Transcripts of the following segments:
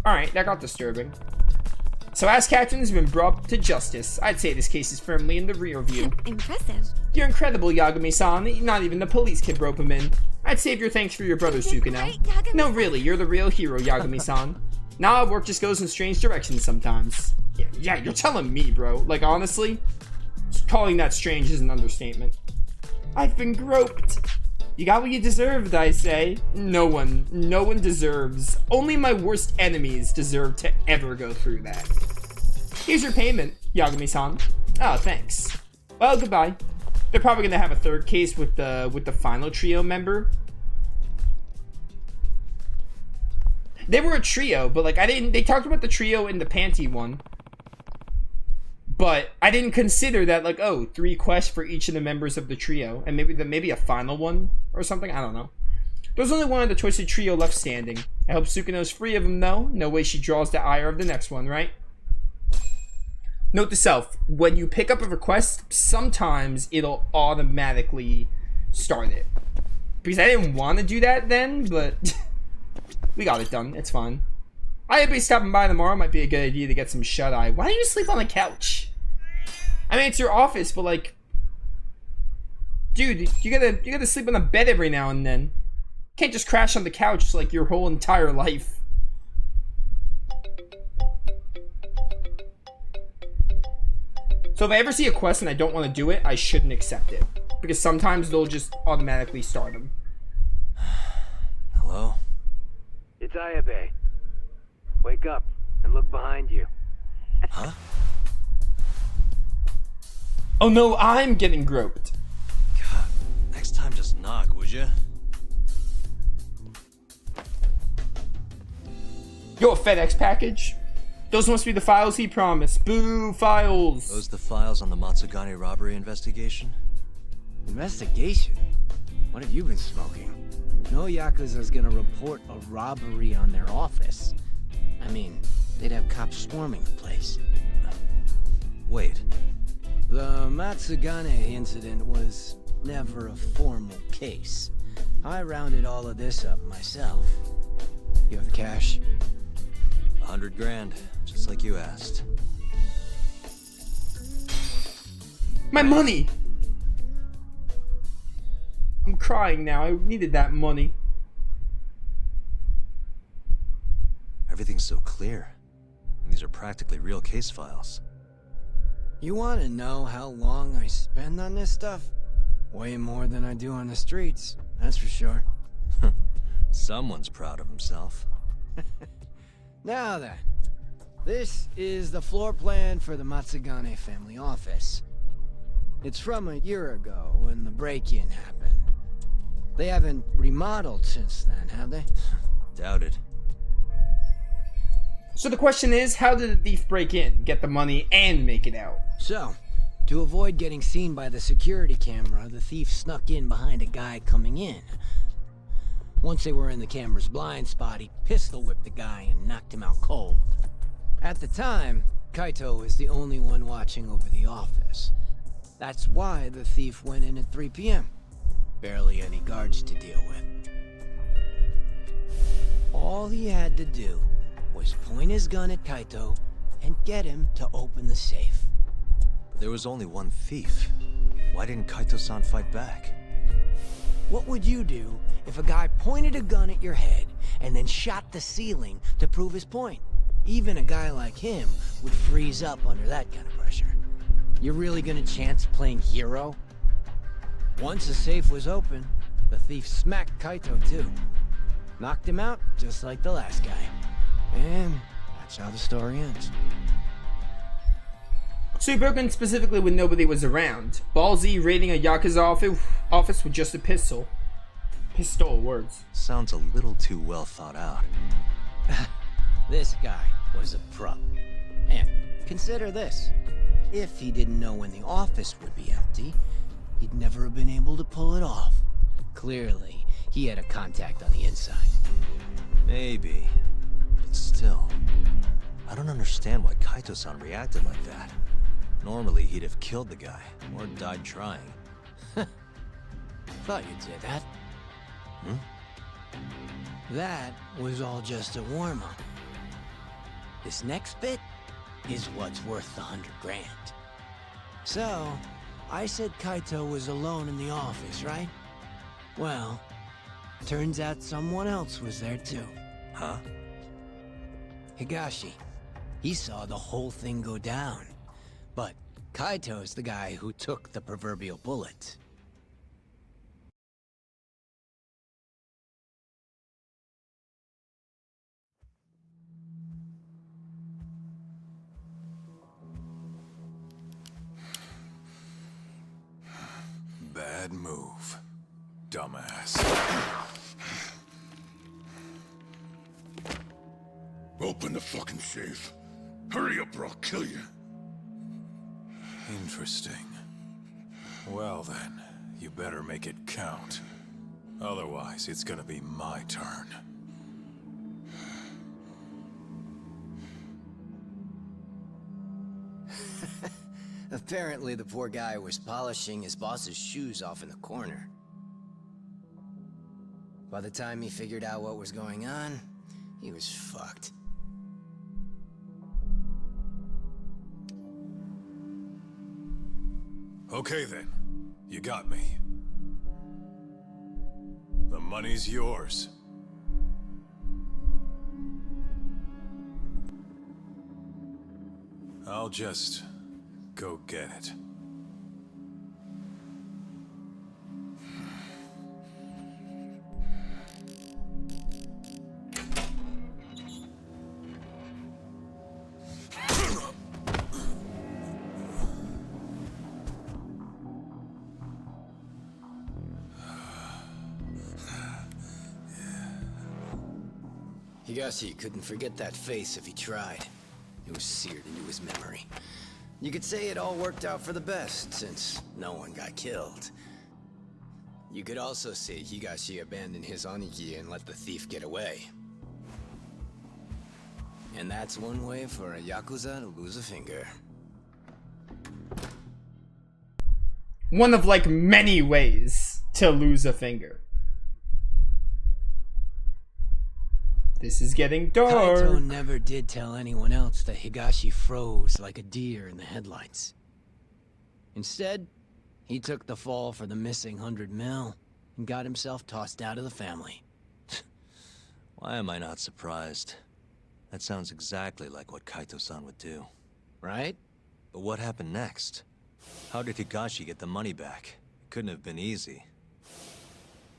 Alright, that got disturbing. So as captain has been brought to justice, I'd say this case is firmly in the rear view. Impressive. You're incredible, Yagami-san. Not even the police can rope him in. I'd save your thanks for your brother, Sukino. No, really, you're the real hero, Yagami-san. Nah, work just goes in strange directions sometimes. Yeah, you're telling me, bro. Like, honestly, calling that strange is an understatement. I've been groped. You got what you deserved, I say. No one deserves. Only my worst enemies deserve to ever go through that. Here's your payment, Yagami-san. Oh, thanks. Well, goodbye. They're probably gonna have a third case with the final trio member. They were a trio, but like they talked about the trio in the panty one. But I didn't consider that, like, oh, 3 quests for each of the members of the trio, and maybe a final one or something. I don't know. There's only one of the Twisted Trio left standing. I hope Sukino's free of them, though. No way she draws the ire of the next one, right? Note to self: when you pick up a request, sometimes it'll automatically start it. Because I didn't want to do that then, but we got it done. It's fine. I'll be stopping by tomorrow. Might be a good idea to get some shut-eye. Why don't you sleep on the couch? I mean, it's your office, but like, dude, you gotta sleep on the bed every now and then. You can't just crash on the couch like your whole entire life. So if I ever see a quest and I don't want to do it, I shouldn't accept it, because sometimes they'll just automatically start them. Hello? It's Ayabe. Wake up and look behind you. Huh? Oh no, I'm getting groped. God, next time just knock, would you? Yo, a FedEx package? Those must be the files he promised. Boo, files. Those the files on the Matsugane robbery investigation? Investigation? What have you been smoking? No Yakuza's gonna report a robbery on their office. I mean, they'd have cops swarming the place. Wait. The Matsugane incident was never a formal case. I rounded all of this up myself. You have the cash? 100 grand, just like you asked. My money! I'm crying now. I needed that money. Everything's so clear. And these are practically real case files. You want to know how long I spend on this stuff? Way more than I do on the streets, that's for sure. Someone's proud of himself. Now then, this is the floor plan for the Matsugane family office. It's from a year ago when the break-in happened. They haven't remodeled since then, have they? Doubted. So the question is, how did the thief break in, get the money, and make it out? So, to avoid getting seen by the security camera, the thief snuck in behind a guy coming in. Once they were in the camera's blind spot, he pistol-whipped the guy and knocked him out cold. At the time, Kaito was the only one watching over the office. That's why the thief went in at 3 p.m. Barely any guards to deal with. All he had to do was point his gun at Kaito and get him to open the safe. But there was only one thief. Why didn't Kaito-san fight back? What would you do if a guy pointed a gun at your head and then shot the ceiling to prove his point? Even a guy like him would freeze up under that kind of pressure. You're really gonna chance playing hero? Once the safe was open, the thief smacked Kaito too. Knocked him out just like the last guy. And that's how the story ends. So he broke in specifically when nobody was around. Ballsy raiding a Yakuza office with just a pistol. Pistol words. Sounds a little too well thought out. This guy was a pro. And consider this. If he didn't know when the office would be empty, he'd never have been able to pull it off. Clearly, he had a contact on the inside. Maybe. But still, I don't understand why Kaito-san reacted like that. Normally, he'd have killed the guy, or died trying. Thought you did that. Hmm? That was all just a warm-up. This next bit is what's worth the 100 grand. So, I said Kaito was alone in the office, right? Well, turns out someone else was there too. Huh? Higashi. He saw the whole thing go down. But Kaito's the guy who took the proverbial bullet. Bad move, dumbass. Open the fucking safe. Hurry up or I'll kill you. Interesting. Well then, you better make it count. Otherwise, it's gonna be my turn. Apparently the poor guy was polishing his boss's shoes off in the corner. By the time he figured out what was going on, he was fucked. Okay then, you got me. The money's yours. I'll just go get it. Higashi couldn't forget that face if he tried. It was seared into his memory. You could say it all worked out for the best, since no one got killed. You could also say Higashi abandoned his Onigi and let the thief get away. And that's one way for a Yakuza to lose a finger. One of like many ways to lose a finger. This is getting dark. Kaito never did tell anyone else that Higashi froze like a deer in the headlights. Instead, he took the fall for the missing 100 mil and got himself tossed out of the family. Why am I not surprised? That sounds exactly like what Kaito-san would do. Right? But what happened next? How did Higashi get the money back? It couldn't have been easy.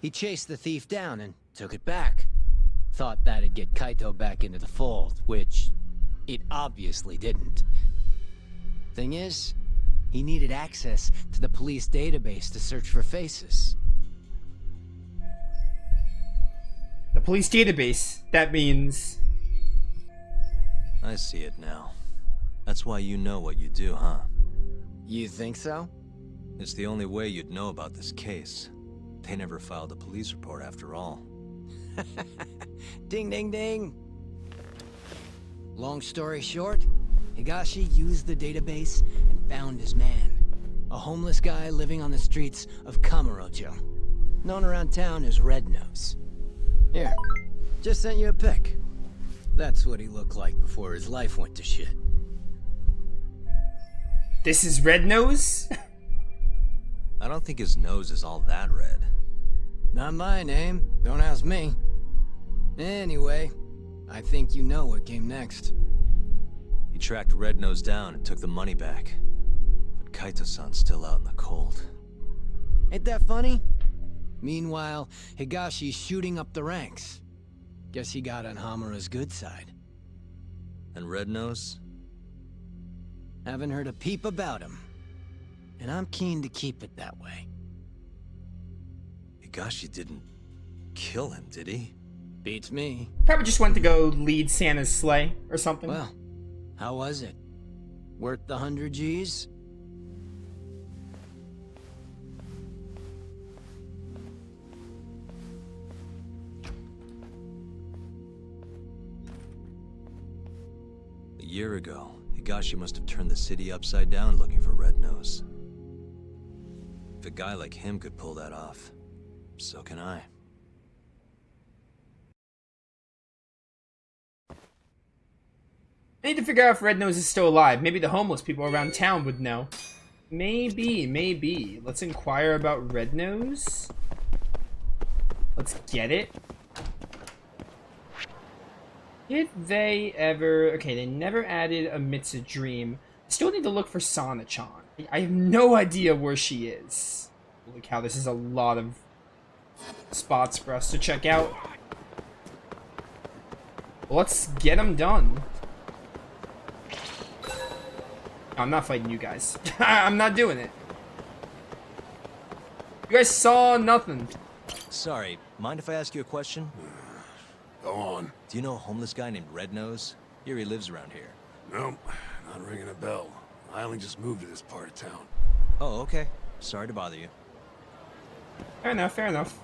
He chased the thief down and took it back. Thought that'd get Kaito back into the fold, which it obviously didn't. Thing is, he needed access to the police database to search for faces. The police database, that means... I see it now. That's why you know what you do, huh? You think so? It's the only way you'd know about this case. They never filed a police report after all. Ding, ding, ding. Long story short, Higashi used the database and found his man. A homeless guy living on the streets of Kamurocho. Known around town as Red Nose. Here, just sent you a pic. That's what he looked like before his life went to shit. This is Red Nose? I don't think his nose is all that red. Not my name. Don't ask me. Anyway, I think you know what came next. He tracked Red Nose down and took the money back. But Kaito-san's still out in the cold. Ain't that funny? Meanwhile, Higashi's shooting up the ranks. Guess he got on Hamura's good side. And Red Nose? Haven't heard a peep about him. And I'm keen to keep it that way. Higashi didn't kill him, did he? Beats me. Probably just went to go lead Santa's sleigh or something. Well, how was it? Worth the 100 G's? A year ago, Higashi must have turned the city upside down looking for Red Nose. If a guy like him could pull that off, so can I. I need to figure out if Red Nose is still alive. Maybe the homeless people around town would know. Maybe. Let's inquire about Red Nose. Let's get it. Did they ever... Okay, they never added a Mitsa Dream. I still need to look for Sana-chan. I have no idea where she is. Holy cow, this is a lot of spots for us to check out. Let's get them done. I'm not fighting you guys. I'm not doing it. You guys saw nothing. Sorry, mind if I ask you a question? Go on. Do you know a homeless guy named Red Nose? Here he lives around here. Nope, not ringing a bell. I only just moved to this part of town. Oh, okay. Sorry to bother you. Fair enough.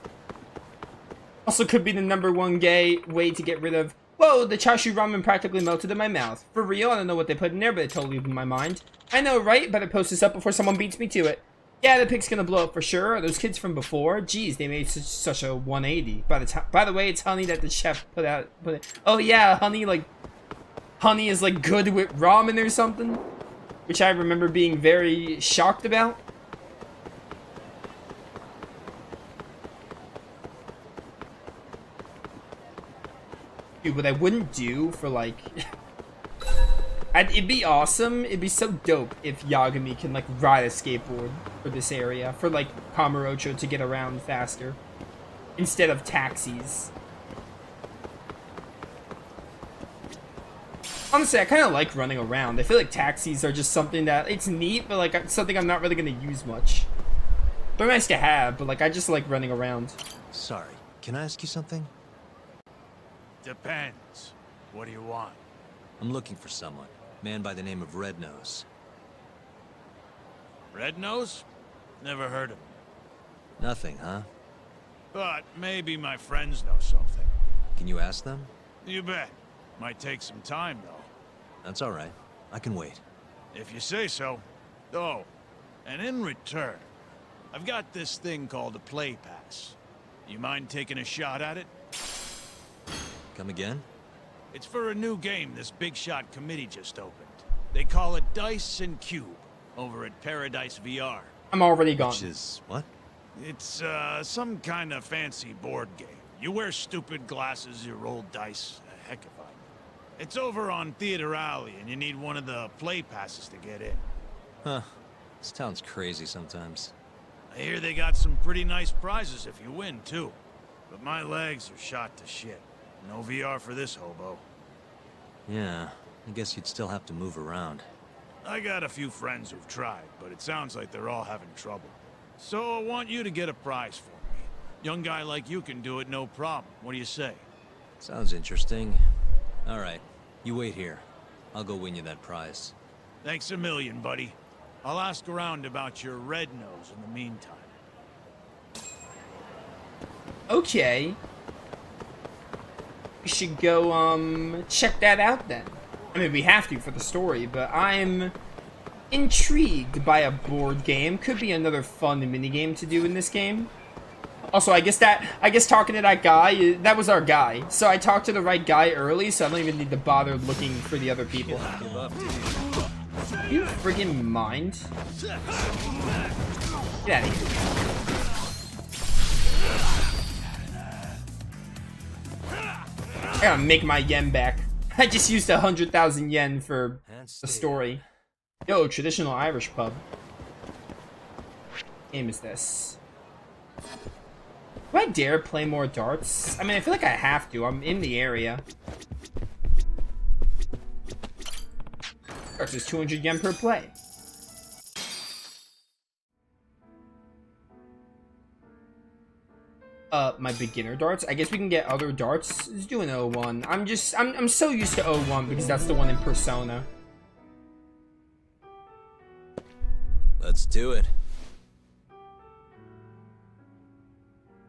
Also could be the #1 gay way to get rid of... Whoa, the chashu ramen practically melted in my mouth. For real, I don't know what they put in there, but it totally blew my mind. I know, right? Better post this up before someone beats me to it. Yeah, the pig's gonna blow up for sure. Are those kids from before? Jeez, they made such a 180. By the way, it's honey that the chef put it. Oh yeah, honey is like good with ramen or something, which I remember being very shocked about. Dude, what I wouldn't do for like... it'd be awesome, it'd be so dope if Yagami can like ride a skateboard for this area, for like Kamurocho to get around faster, instead of taxis. Honestly, I kind of like running around. I feel like taxis are just something that, it's neat, but like something I'm not really going to use much. They're nice to have, but like I just like running around. Sorry, can I ask you something? Depends. What do you want? I'm looking for someone. Man by the name of Red Nose. Red Nose? Never heard of him. Nothing, huh? But maybe my friends know something. Can you ask them? You bet. Might take some time, though. That's all right. I can wait. If you say so. Oh, and in return, I've got this thing called a play pass. You mind taking a shot at it? Come again? It's for a new game this big shot committee just opened. They call it Dice and Cube over at Paradise VR. I'm already gone. Which is what? It's some kind of fancy board game. You wear stupid glasses, you roll dice. A heck of fun. It's over on Theater Alley, and you need one of the play passes to get in. Huh. This town's crazy sometimes. I hear they got some pretty nice prizes if you win, too. But my legs are shot to shit. No VR for this hobo. Yeah, I guess you'd still have to move around. I got a few friends who've tried, but it sounds like they're all having trouble. So I want you to get a prize for me. Young guy like you can do it, no problem. What do you say? Sounds interesting. All right, you wait here. I'll go win you that prize. Thanks a million, buddy. I'll ask around about your Red Nose in the meantime. Okay. We should go, check that out then. I mean, we have to for the story, but I'm intrigued by a board game. Could be another fun minigame to do in this game. Also, I guess talking to that guy, that was our guy. So I talked to the right guy early, so I don't even need to bother looking for the other people. Give up, dude. Do you friggin' mind? Get out of here. I gotta make my yen back. I just used 100,000 yen for the story. Yo, traditional Irish pub. What game is this? Do I dare play more darts? I mean, I feel like I have to. I'm in the area. Darts is 200 yen per play. My beginner darts. I guess we can get other darts. Let's do an 01. I'm so used to 01 because that's the one in Persona. Let's do it.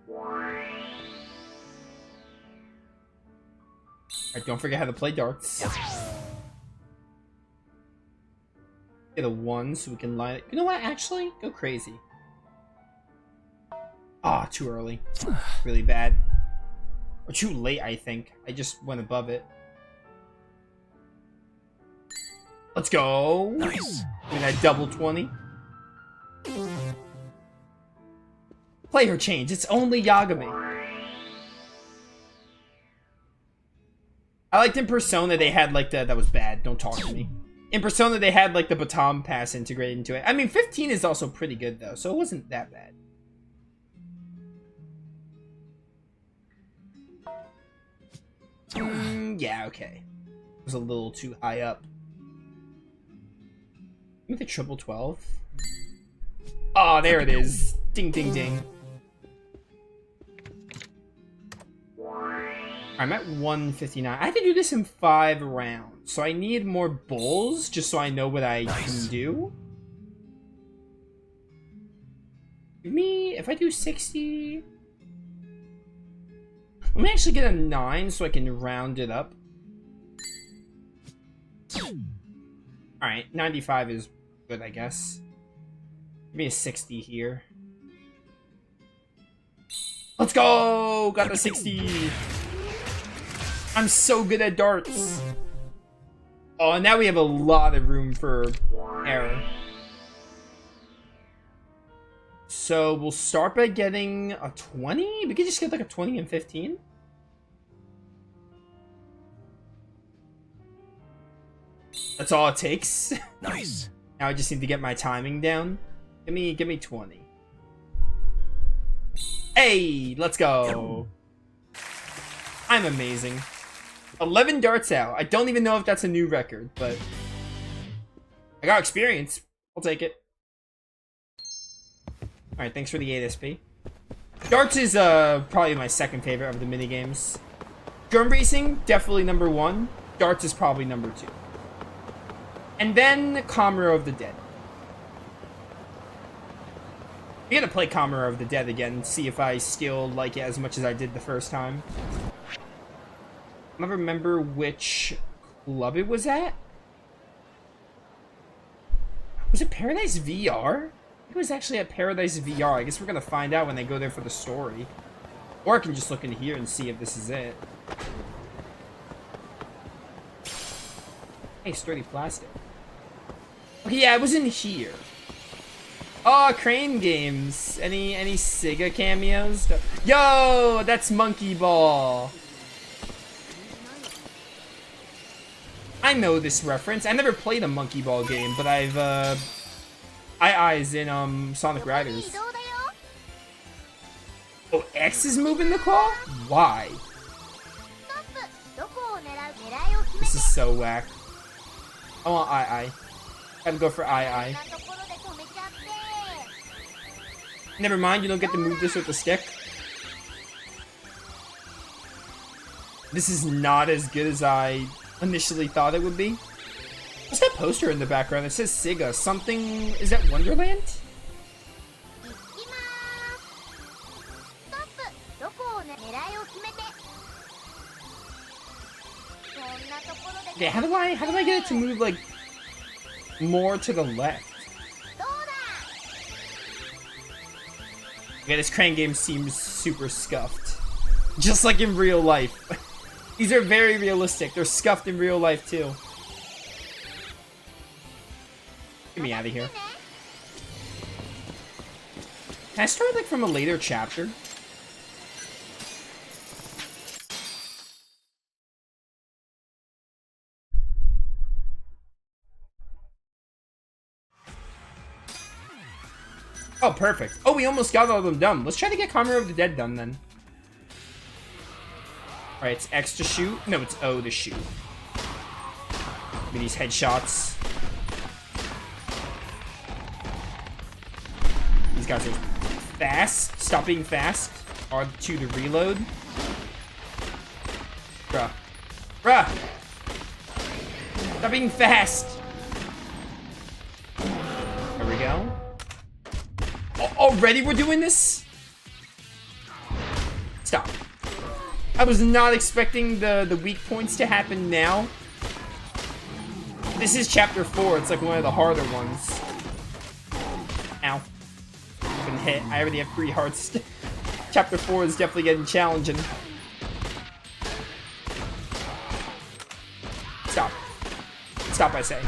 Alright, don't forget how to play darts. Get a 1 so we can line it. You know what, actually? Go crazy. Ah, too early. Really bad. Or too late, I think. I just went above it. Let's go. Nice. I mean, that double 20. Player change. It's only Yagami. I liked in Persona they had like that was bad. Don't talk to me. In Persona they had like the baton pass integrated into it. I mean, 15 is also pretty good though, so it wasn't that bad. Yeah, okay. It was a little too high up. With the triple 12. Oh, there it is. Ding, ding, ding. I'm at 159. I have to do this in 5 rounds, so I need more bulls just so I know what I can do. Me, if I do 60... Let me actually get a 9 so I can round it up. Alright, 95 is good, I guess. Give me a 60 here. Let's go! Got the 60! I'm so good at darts. Oh, now we have a lot of room for error. So we'll start by getting a 20? We could just get like a 20 and 15? That's all it takes. Nice. Now I just need to get my timing down. Give me 20. Hey, let's go. I'm amazing. 11 darts out. I don't even know if that's a new record, but I got experience. I'll take it. Alright, thanks for the 8 SP. Darts is probably my second favorite of the minigames. Drum racing, definitely number 1. Darts is probably number 2. And then Camera of the Dead. I gotta play Camera of the Dead again, see if I still like it as much as I did the first time. I don't remember which club it was at. Was it Paradise VR? It was actually at Paradise VR. I guess we're gonna find out when they go there for the story. Or I can just look in here and see if this is it. Hey, sturdy plastic. Okay, yeah, it was in here. Oh, Crane Games. Any Sega cameos? Yo, that's Monkey Ball. I know this reference. I never played a Monkey Ball game, but I've Eyes in Sonic Riders. Oh, X is moving the claw? Why? This is so whack. I want I. Gotta go for I. Never mind, you don't get to move this with the stick. This is not as good as I initially thought it would be. What's that poster in the background? It says Sega. Something... Is that Wonderland? Yeah, how do I get it to move, like, more to the left? Yeah, this Crane game seems super scuffed. Just like in real life. These are very realistic. They're scuffed in real life, too. Get me out of here. Can I start, like, from a later chapter? Oh, perfect. Oh, we almost got all of them done. Let's try to get Camera of the Dead done, then. Alright, it's X to shoot. No, it's O to shoot. Give me these headshots. These guys are fast. Stop being fast. R2 to reload. Bruh. Bruh! Stop being fast! There we go. Already we're doing this? Stop. I was not expecting the weak points to happen now. This is chapter 4. It's like one of the harder ones. Ow. I've been hit. I already have 3 hearts. Chapter 4 is definitely getting challenging. Stop. Stop, I say.